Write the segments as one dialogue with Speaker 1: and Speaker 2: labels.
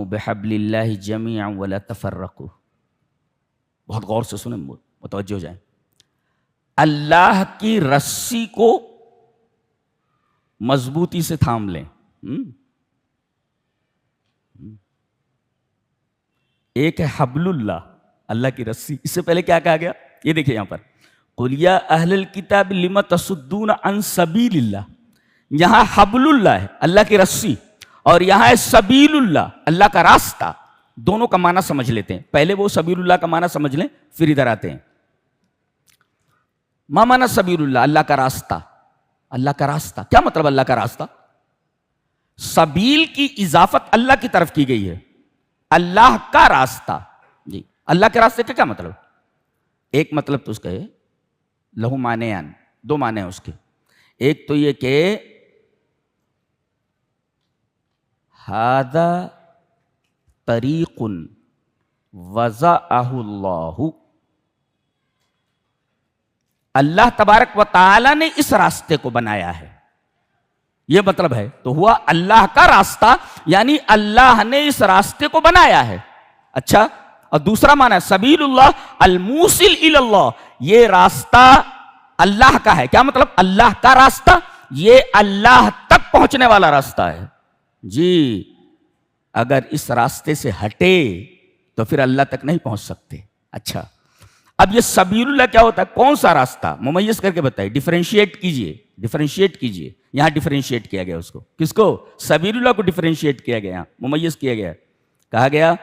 Speaker 1: بحبل اللہ جمیعا ولا تفرقوا. بہت غور سے سنیں، متوجہ ہو جائیں. اللہ کی رسی کو مضبوطی سے تھام لیں. ایک ہے حبل اللہ، اللہ کی رسی. اس سے پہلے کیا کہا گیا؟ یہ دیکھیں یہاں پر، قُلْ يَا أَهْلَ الْكِتَابِ لِمَ تَصُدُّونَ عَنْ سَبِيلِ اللَّهِ. یہاں حبل اللہ ہے، اللہ کی رسی، اور یہاں ہے سبیل اللہ، اللہ کا راستہ. دونوں کا معنی سمجھ لیتے ہیں. پہلے وہ سبیل اللہ کا معنی سمجھ لیں، پھر ادھر آتے ہیں. ما معنی سبیل اللہ؟ اللہ کا راستہ. اللہ کا راستہ کیا مطلب؟ اللہ کا راستہ، سبیل کی اضافت اللہ کی طرف کی گئی ہے. اللہ کا راستہ، جی اللہ کے راستے کا کیا مطلب؟ ایک مطلب تو اس کا ہے لہو معنیان، دو معنی ہیں اس کے. ایک تو یہ کہ ھذا طریق وضعہ اللہ، اللہ تبارک و تعالی نے اس راستے کو بنایا ہے، یہ مطلب ہے. تو ہوا اللہ کا راستہ، یعنی اللہ نے اس راستے کو بنایا ہے. اچھا، اور دوسرا معنی ہے سبیل اللہ الموصل الی اللہ، یہ راستہ اللہ کا ہے. کیا مطلب؟ اللہ کا راستہ، یہ اللہ تک پہنچنے والا راستہ ہے. جی اگر اس راستے سے ہٹے تو پھر اللہ تک نہیں پہنچ سکتے. اچھا، اب یہ سبیل اللہ کیا ہوتا ہے؟ کون سا راستہ؟ ممیز کر کے بتائیے، ڈیفرینشیٹ کیجئے، ڈیفرینشیٹ کیجئے. یہاں ڈیفرینشیٹ کیا گیا اس کو. کس کو؟ سبیل اللہ کو ڈیفرینشیٹ کیا گیا، ممیز کیا گیا. کہا گیا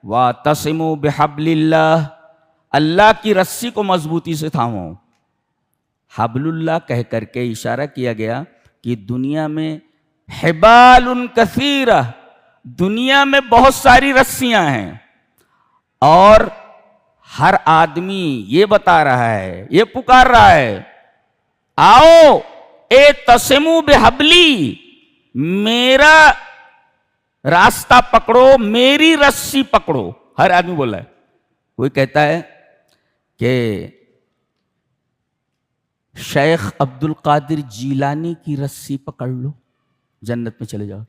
Speaker 1: وَاعْتَصِمُوا بِحَبْلِ اللَّهِ، اللہ کی رسی کو مضبوطی سے تھامو. حبل اللہ کہہ کر کے اشارہ کیا گیا کہ دنیا میں حبال کثیرہ، دنیا میں بہت ساری رسیاں ہیں، اور ہر آدمی یہ بتا رہا ہے، یہ پکار رہا ہے، آؤ اعتصموا بحبلی، میرا راستہ پکڑو، میری رسی پکڑو. ہر آدمی بول رہا ہے. کوئی کہتا ہے کہ شیخ عبد القادر جیلانی کی رسی پکڑ لو، جنت میں چلے جاؤ.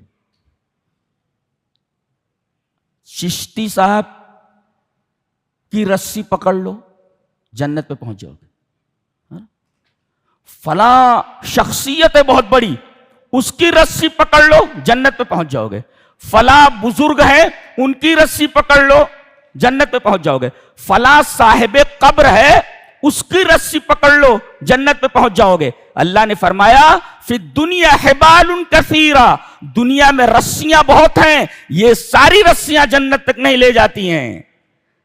Speaker 1: چشتی صاحب کی رسی پکڑ لو، جنت پہ پہنچ جاؤ گے. فلاں شخصیت ہے بہت بڑی، اس کی رسی پکڑ لو، جنت پہ پہنچ جاؤ گے. فلاں بزرگ ہے، ان کی رسی پکڑ لو، جنت پہ پہنچ جاؤ گے. فلاں صاحب قبر ہے، اس کی رسی پکڑ لو، جنت پہ پہنچ جاؤ گے. اللہ نے فرمایا فی الدنیا حبال کثیرہ، دنیا میں رسیاں بہت ہیں، یہ ساری رسیاں جنت تک نہیں لے جاتی ہیں.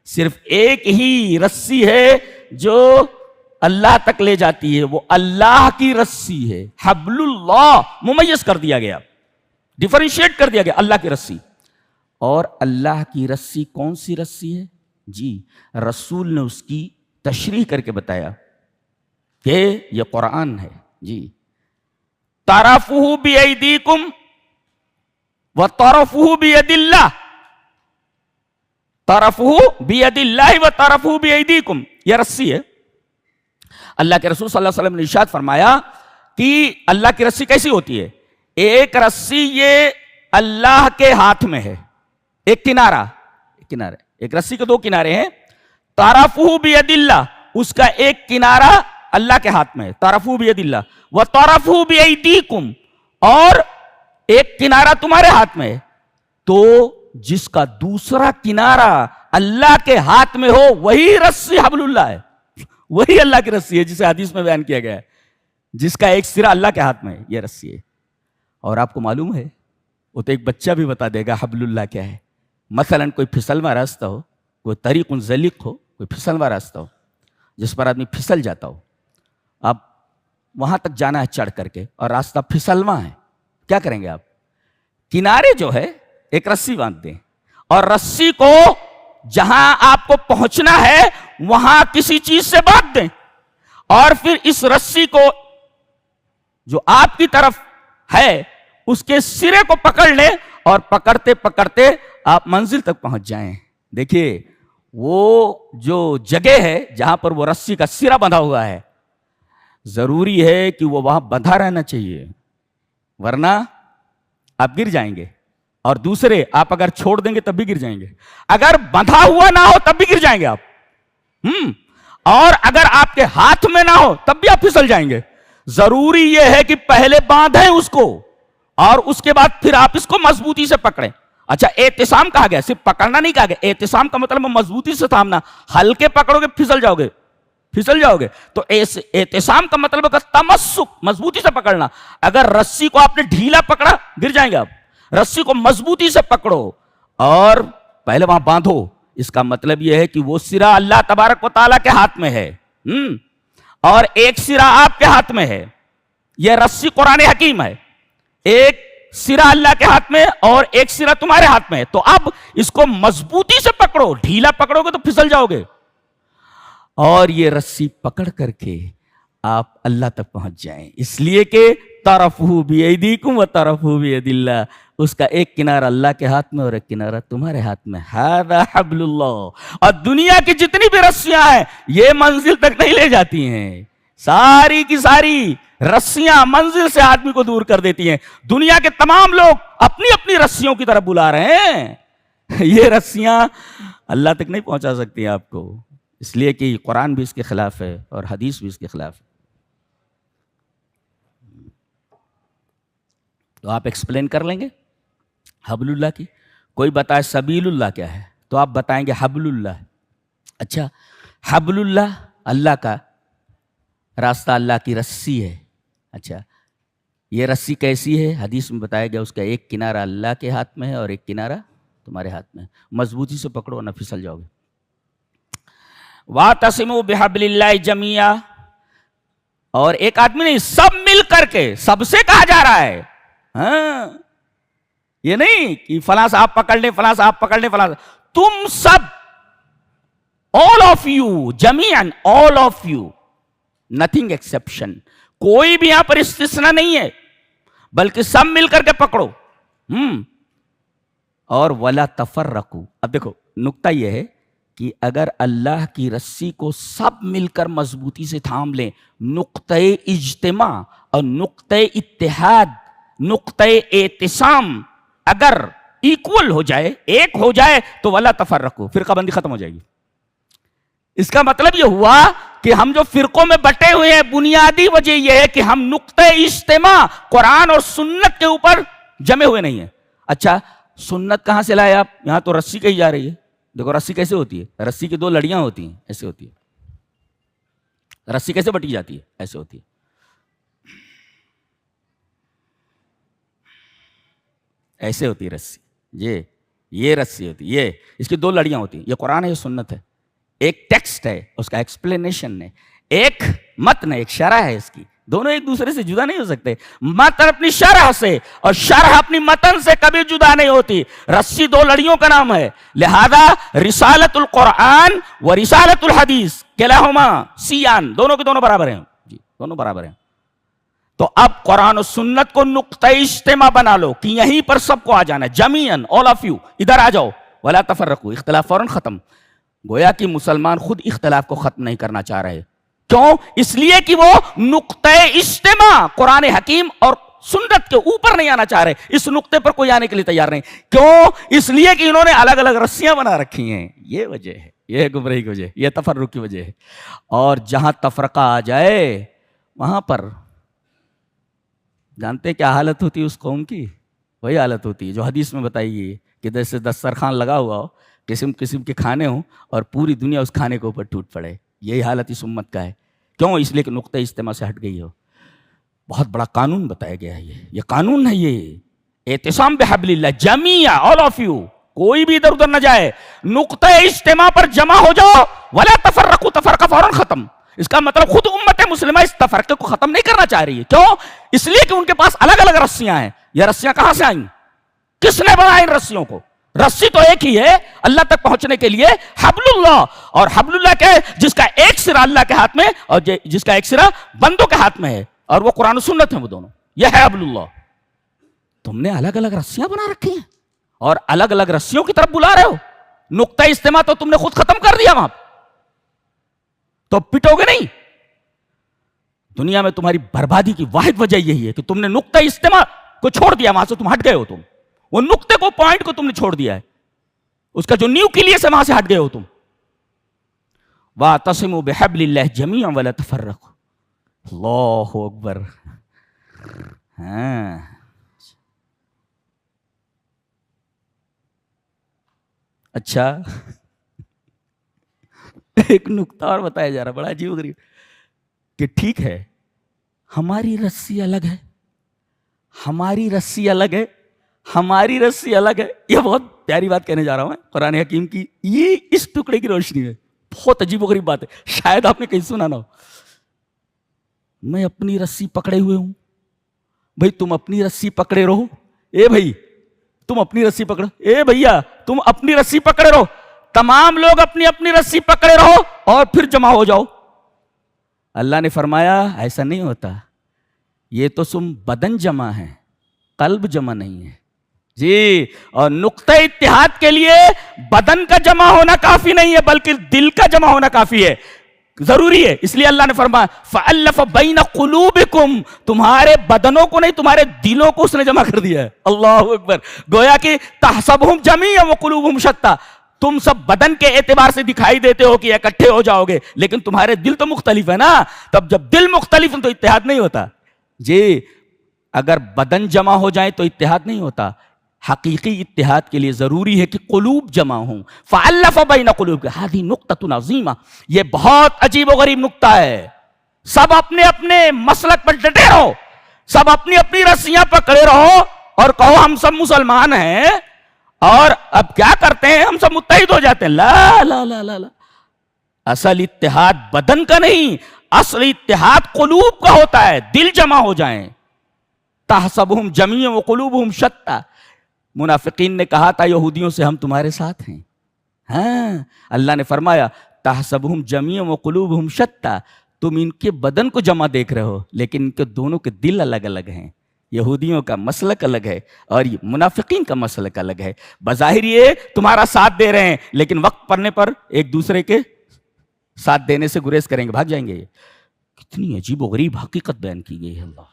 Speaker 1: صرف ایک ہی رسی ہے جو اللہ تک لے جاتی ہے، وہ اللہ کی رسی ہے. حبل اللہ ممیز کر دیا گیا، ڈیفرینشیٹ کر دیا گیا، اللہ کی رسی. اور اللہ کی رسی کون سی رسی ہے؟ جی رسول نے اس کی تشریح کر کے بتایا کہ یہ قرآن ہے. جی طرفہ بِأَيْدِيكُمْ وَطَرَفُهُ بِيَدِ اللَّهِ، طرفہ بِيَدِ اللَّهِ وَطَرَفُهُ بِأَيْدِيكُمْ، یہ رسی ہے. اللہ کے رسول صلی اللہ علیہ وسلم نے ارشاد فرمایا کہ اللہ کی رسی کیسی ہوتی ہے؟ ایک رسی یہ اللہ کے ہاتھ میں ہے، ایک کنارہ، ایک رسی کے دو کنارے ہیں. طرفہ بِيَدِ اللَّهِ، اس کا ایک کنارہ اللہ کے ہاتھ میں ہے، طرفہ بِيَدِ اللَّهِ، وَطَرَفُهُ بِأَيْدِيكُمْ، اور ایک کنارہ تمہارے ہاتھ میں ہے. تو جس کا دوسرا کنارہ اللہ کے ہاتھ میں ہو وہی رسی حبل اللہ ہے، وہی اللہ کی رسی ہے جسے حدیث میں بیان کیا گیا ہے. جس کا ایک سرا اللہ کے ہاتھ میں ہے، یہ رسی ہے. اور آپ کو معلوم ہے، وہ تو ایک بچہ بھی بتا دے گا حبل اللہ کیا ہے. مثلا کوئی پھسلواں راستہ ہو، کوئی طریق زلیق ہو، کوئی پھسلواں راستہ ہو جس پر آدمی پھسل جاتا ہو، اب وہاں تک جانا ہے چڑھ کر کے، اور راستہ پھسلواں ہے، کیا کریں گے آپ؟ کنارے جو ہے ایک رسی باندھ دیں، اور رسی کو جہاں آپ کو پہنچنا ہے وہاں کسی چیز سے باندھ دیں، اور پھر اس رسی کو جو آپ کی طرف ہے اس کے سرے کو پکڑ لیں، اور پکڑتے پکڑتے آپ منزل تک پہنچ جائیں. دیکھیے وہ جو جگہ ہے جہاں پر وہ رسی کا سرا بندھا ہوا ہے، ضروری ہے کہ وہ وہاں بندھا رہنا چاہیے، ورنہ آپ گر جائیں گے. اور دوسرے آپ اگر چھوڑ دیں گے تب بھی گر جائیں گے، اگر بندھا ہوا نہ ہو تب بھی گر جائیں گے آپ، اور اگر آپ کے ہاتھ میں نہ ہو تب بھی آپ پھسل جائیں گے۔ ضروری یہ ہے کہ پہلے باندھیں اس کو اور اس کے بعد پھر آپ اس کو مضبوطی سے پکڑیں۔ اچھا، اعتصام کہا گیا، صرف پکڑنا نہیں کہا گیا، اعتصام کا مطلب مضبوطی سے تھامنا، ہلکے پکڑو گے پھسل جاؤ گے۔ تو اعتصام کا مطلب ہے تمسک، مضبوطی سے پکڑنا۔ اگر رسی کو آپ نے ڈھیلا پکڑا گر جائیں گے آپ، رسی کو مضبوطی سے پکڑو اور پہلے وہاں باندھو۔ اس کا مطلب یہ ہے کہ وہ سرا اللہ تبارک و تعالیٰ کے ہاتھ میں ہے، اور ایک سرا آپ کے ہاتھ میں ہے۔ یہ رسی قرآن حکیم ہے، ایک سرا اللہ کے ہاتھ میں اور ایک سرا تمہارے ہاتھ میں ہے۔ تو اب اس کو مضبوطی سے پکڑو، ڈھیلا پکڑو گے تو پھسل جاؤ گے، اور یہ رسی پکڑ کر کے آپ اللہ تک پہنچ جائیں۔ اس لیے کہ طرفہ بیدیکم و طرفہ بید اللہ، اس کا ایک کنارہ اللہ کے ہاتھ میں اور ایک کنارہ تمہارے ہاتھ میں۔ ھذا حبل اللہ۔ اور دنیا کی جتنی بھی رسیاں ہیں یہ منزل تک نہیں لے جاتی ہیں، ساری کی ساری رسیاں منزل سے آدمی کو دور کر دیتی ہیں۔ دنیا کے تمام لوگ اپنی اپنی رسیوں کی طرف بلا رہے ہیں، یہ رسیاں اللہ تک نہیں پہنچا سکتی آپ کو، اس لیے کہ قرآن بھی اس کے خلاف ہے اور حدیث بھی اس کے خلاف ہے۔ تو آپ ایکسپلین کر لیں گے حبل اللہ کی؟ کوئی بتائے سبیل اللہ کیا ہے تو آپ بتائیں گے حبل اللہ۔ اچھا، حبل اللہ اللہ کا راستہ، اللہ کی رسی ہے۔ اچھا، یہ رسی کیسی ہے؟ حدیث میں بتایا گیا اس کا ایک کنارہ اللہ کے ہاتھ میں ہے اور ایک کنارہ تمہارے ہاتھ میں ہے، مضبوطی سے پکڑو نہ پھسل جاؤ گے۔ وَاعْتَصِمُوا بِحَبْلِ اللَّهِ جَمِيعًا، اور ایک آدمی نہیں، سب مل کر کے، سب سے کہا جا رہا ہے، ہاں یہ نہیں کہ فلاں صاحب پکڑ لیں، فلاں صاحب پکڑ لیں، فلاں، تم سب، all of you، جمیعاً، all of you، nothing exception، کوئی بھی یہاں پر استثناء نہیں ہے، بلکہ سب مل کر کے پکڑو۔ اور وَلَا تَفَرَّقُوا، اب دیکھو نکتہ یہ ہے کہ اگر اللہ کی رسی کو سب مل کر مضبوطی سے تھام لیں، نقطۂ اجتماع اور نقطۂ اتحاد، نقطۂ اعتصام اگر ایکول ہو جائے، ایک ہو جائے، تو وَلَا تَفَرَّقُوا، فرقہ بندی ختم ہو جائے گی۔ اس کا مطلب یہ ہوا کہ ہم جو فرقوں میں بٹے ہوئے ہیں، بنیادی وجہ یہ ہے کہ ہم نقطۂ اجتماع قرآن اور سنت کے اوپر جمے ہوئے نہیں ہیں۔ اچھا، سنت کہاں سے لائے آپ؟ یہاں تو رسی کہی جا رہی ہے، دیکھو رسی کیسے ہوتی ہے، رسی کی دو لڑیاں ہوتی ہیں، ایسے ہوتی ہے۔ رسی کیسے بٹی جاتی ہے؟ ایسے ہوتی ہے، ایسے ہوتی ہے رسی، یہ رسی ہوتی ہے، یہ اس کی دو لڑیاں ہوتی ہیں، یہ قرآن ہے، یہ سنت ہے، ایک ٹیکسٹ ہے، اس کا ایکسپلینیشن ہے، ایک متن ہے، ایک شرح ہے، اس کی دونوں ایک دوسرے سے جدا نہیں ہو سکتے۔ متن اپنی شرح سے اور شرح اپنی متن سے کبھی جدا نہیں ہوتی۔ رسی دو لڑیوں کا نام ہے، لہذا رسالت القرآن و رسالت الحدیث کلاہما سیان، دونوں کے دونوں برابر ہیں، جی دونوں برابر ہیں۔ تو اب قرآن و سنت کو نقطۂ اجتماع بنا لو کہ یہیں پر سب کو آ جانا ہے، جمیعاً، all of you، ادھر آ جاؤ، ولا تفرقوا، اختلاف فوراً ختم۔ گویا کہ مسلمان خود اختلاف کو ختم نہیں کرنا چاہ رہے، کیوں؟ اس لیے کہ وہ نقطۂ اجتماع قرآن حکیم اور سنت کے اوپر نہیں آنا چاہ رہے، اس نقطے پر کوئی آنے کے لیے تیار نہیں۔ کیوں؟ اس لیے کہ انہوں نے الگ الگ رسیاں بنا رکھی ہیں، یہ وجہ ہے، یہ گمراہی کی وجہ ہے، یہ تفرق کی وجہ ہے۔ اور جہاں تفرقہ آ جائے وہاں پر جانتے ہیں کیا حالت ہوتی ہے اس قوم کی؟ وہی حالت ہوتی ہے جو حدیث میں بتائی گئی کہ جیسے دسترخوان لگا ہوا ہو، قسم قسم کے کھانے ہوں اور پوری دنیا اس کھانے کے اوپر ٹوٹ پڑے، یہی حالت اس امت کا ہے۔ کیوں؟ اس لیے کہ نقطۂ اجتماع سے ہٹ گئی ہو۔ بہت بڑا قانون بتایا گیا ہے، یہ قانون ہے، یہ اعتصام بحبل اللہ جمیعا، all of you، کوئی بھی ادھر ادھر نہ جائے، نقطۂ اجتماع پر جمع ہو جاؤ، ولا تفرقوا، تفرقہ فوراً ختم۔ اس کا مطلب خود امت مسلمہ اس تفرقے کو ختم نہیں کرنا چاہ رہی ہے، کیوں؟ اس لیے کہ ان کے پاس الگ الگ رسیاں ہیں۔ یہ رسیاں کہاں سے آئیں؟ کس نے بنایا ان رسیوں کو؟ رسی تو ایک ہی ہے اللہ تک پہنچنے کے لیے، حبل اللہ۔ اور حبل اللہ کیا ہے؟ جس کا ایک سرا اللہ کے ہاتھ میں اور جس کا ایک سرا بندوں کے ہاتھ میں ہے، اور وہ قرآن و سنت ہیں، وہ دونوں، یہ ہے حبل اللہ۔ تم نے الگ الگ رسیاں بنا رکھی ہیں اور الگ الگ رسیوں کی طرف بلا رہے ہو، نقطۂ اجتماع تو تم نے خود ختم کر دیا وہاں، تو پٹو گے نہیں۔ دنیا میں تمہاری بربادی کی واحد وجہ یہی ہے کہ تم نے نقطۂ اجتماع کو چھوڑ دیا، وہاں سے تم ہٹ گئے ہو، تم وہ نقطے کو, پوائنٹ کو تم نے چھوڑ دیا ہے, اس کا جو نیوکلیس ہے وہاں سے ہٹ گئے ہو تم. وَاعْتَصِمُوا بِحَبْلِ اللَّهِ جَمِيعًا وَلَا تَفَرَّقُوا. اللہ اکبر. ہاں اچھا, ایک نقطہ اور بتایا جا رہا, بڑا عجیب و غریب, کہ ٹھیک ہے ہماری رسی الگ ہے, ہماری رسی الگ ہے, ہماری رسی الگ ہے. یہ بہت پیاری بات کہنے جا رہا ہوں میں قرآن حکیم کی, یہ اس ٹکڑے کی روشنی میں بہت عجیب و غریب بات ہے, شاید آپ نے کہیں سنا نہ ہو. میں اپنی رسی پکڑے ہوئے ہوں, بھائی تم اپنی رسی پکڑے رہو, اے بھائی تم اپنی رسی پکڑو, اے بھیا تم اپنی رسی پکڑے رہو, تمام لوگ اپنی اپنی رسی پکڑے رہو اور پھر جمع ہو جاؤ. اللہ نے فرمایا ایسا نہیں ہوتا, یہ تو تم بدن جمع ہے, قلب جمع نہیں ہے. جی, اور نقطہ اتحاد کے لیے بدن کا جمع ہونا کافی نہیں ہے بلکہ دل کا جمع ہونا کافی ہے, ضروری ہے. اس لیے اللہ نے فرمایا فَأَلَّفَ بَيْنَ قُلُوبِكُمْ, تمہارے بدنوں کو نہیں تمہارے دلوں کو اس نے جمع کر دیا ہے. اللہ اکبر. گویا کہ تَحْسَبُهُمْ جَمِيعًا وَقُلُوبُهُمْ شَتَّىٰ, تم سب بدن کے اعتبار سے دکھائی دیتے ہو کہ اکٹھے ہو جاؤ گے, لیکن تمہارے دل تو مختلف ہے نا. تب جب دل مختلف ہیں تو اتحاد نہیں ہوتا. جی, اگر بدن جمع ہو جائیں تو اتحاد نہیں ہوتا. حقیقی اتحاد کے لیے ضروری ہے کہ قلوب جمع ہوں. فَأَلَّفَ بَيْنَ قُلُوبِكُمْ, هذه نقطة عظیمہ, یہ بہت عجیب و غریب نقطہ ہے. سب اپنے اپنے مسلک پر ڈٹے رہو, سب اپنی اپنی رسیاں پکڑے رہو اور کہو ہم سب مسلمان ہیں, اور اب کیا کرتے ہیں ہم سب متحد ہو جاتے ہیں. لا لا لا لا لا, اصل اتحاد بدن کا نہیں, اصل اتحاد قلوب کا ہوتا ہے, دل جمع ہو جائیں. تحسبهم جميعا وقلوبهم شتى, منافقین نے کہا تھا یہودیوں سے ہم تمہارے ساتھ ہیں. ہاں, اللہ نے فرمایا تحسبهم جميعا وقلوبهم شتى, تم ان کے بدن کو جمع دیکھ رہے ہو لیکن ان کے دونوں کے دل الگ الگ ہیں. یہودیوں کا مسلک الگ ہے اور منافقین کا مسلک الگ ہے. بظاہر یہ تمہارا ساتھ دے رہے ہیں لیکن وقت پڑنے پر ایک دوسرے کے ساتھ دینے سے گریز کریں گے, بھاگ جائیں گے. یہ کتنی عجیب و غریب حقیقت بیان کی گئی ہے. اللہ